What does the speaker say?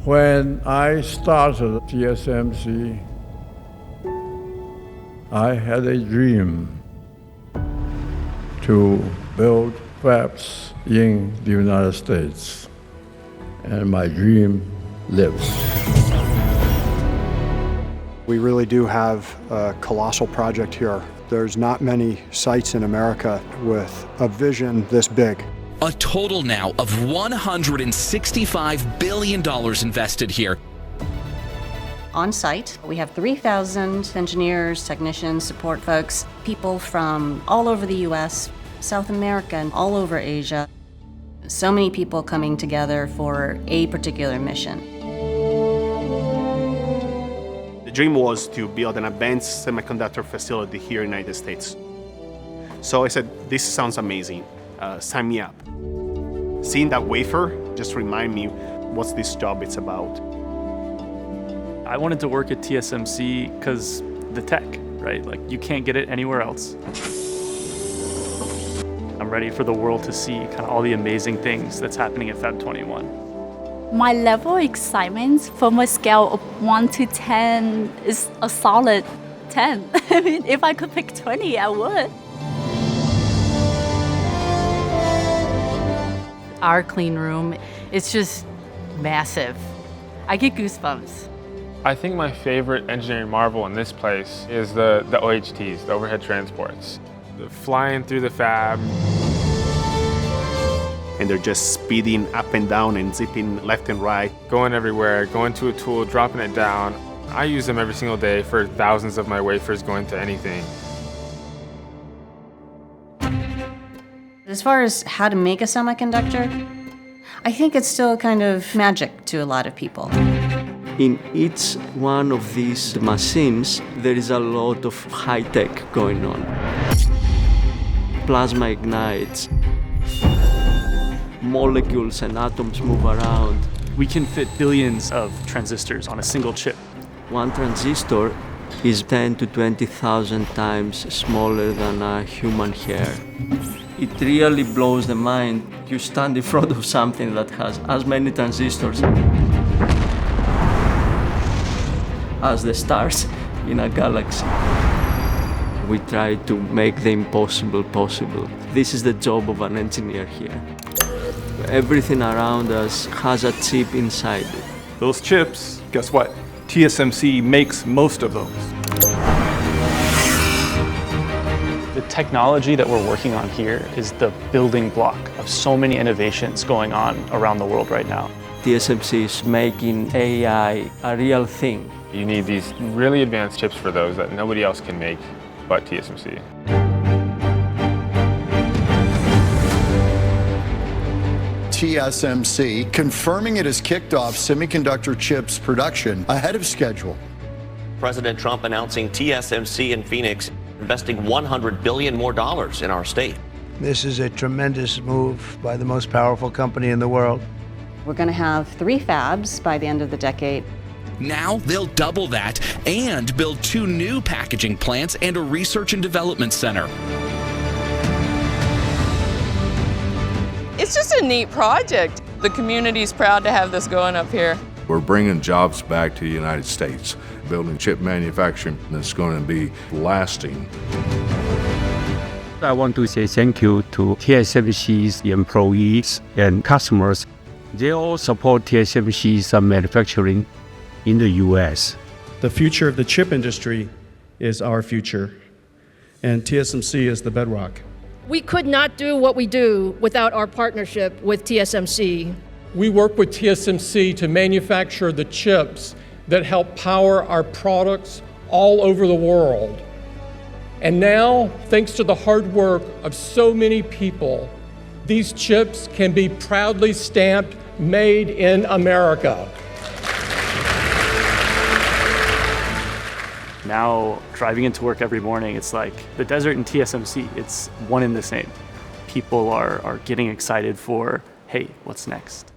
When I started TSMC, I had a dream to build fabs in the United States, and my dream lives. We really do have a colossal project here. There's not many sites in America with a vision this big. A total now of $165 billion invested here. On site, we have 3,000 engineers, technicians, support folks, people from all over the US, South America, and all over Asia. So many people coming together for a particular mission. The dream was to build an advanced semiconductor facility here in the United States. So I said, this sounds amazing, sign me up. Seeing that wafer just remind me what this job is about. I wanted to work at TSMC because the tech, right? Like, you can't get it anywhere else. I'm ready for the world to see kind of all the amazing things that's happening at Fab 21. My level of excitement from a scale of 1 to 10 is a solid 10. I mean, if I could pick 20, I would. Our clean room, it's just massive. I get goosebumps. I think my favorite engineering marvel in this place is the OHTs, the overhead transports. The flying through the fab. And they're just speeding up and down and zipping left and right. Going everywhere, going to a tool, dropping it down. I use them every single day for thousands of my wafers going to anything. As far as how to make a semiconductor, I think it's still kind of magic to a lot of people. In each one of these machines, there is a lot of high tech going on. Plasma ignites, molecules and atoms move around. We can fit billions of transistors on a single chip. One transistor is 10 to 20,000 times smaller than a human hair. It really blows the mind. You stand in front of something that has as many transistors as the stars in a galaxy. We try to make the impossible possible. This is the job of an engineer here. Everything around us has a chip inside it. Those chips, guess what? TSMC makes most of those. The technology that we're working on here is the building block of so many innovations going on around the world right now. TSMC is making AI a real thing. You need these really advanced chips for those that nobody else can make but TSMC. TSMC confirming it has kicked off semiconductor chips production ahead of schedule. President Trump announcing TSMC in Phoenix investing $100 billion more in our state. This is a tremendous move by the most powerful company in the world. We're going to have 3 fabs by the end of the decade. Now they'll double that and build 2 new packaging plants and a research and development center. It's just a neat project. The community's proud to have this going up here. We're bringing jobs back to the United States, building chip manufacturing that's going to be lasting. I want to say thank you to TSMC's employees and customers. They all support TSMC's manufacturing in the U.S. The future of the chip industry is our future, and TSMC is the bedrock. We could not do what we do without our partnership with TSMC. We work with TSMC to manufacture the chips that help power our products all over the world. And now, thanks to the hard work of so many people, these chips can be proudly stamped Made in America. Now, driving into work every morning, it's like the desert and TSMC, it's one and the same. People are getting excited for, hey, what's next?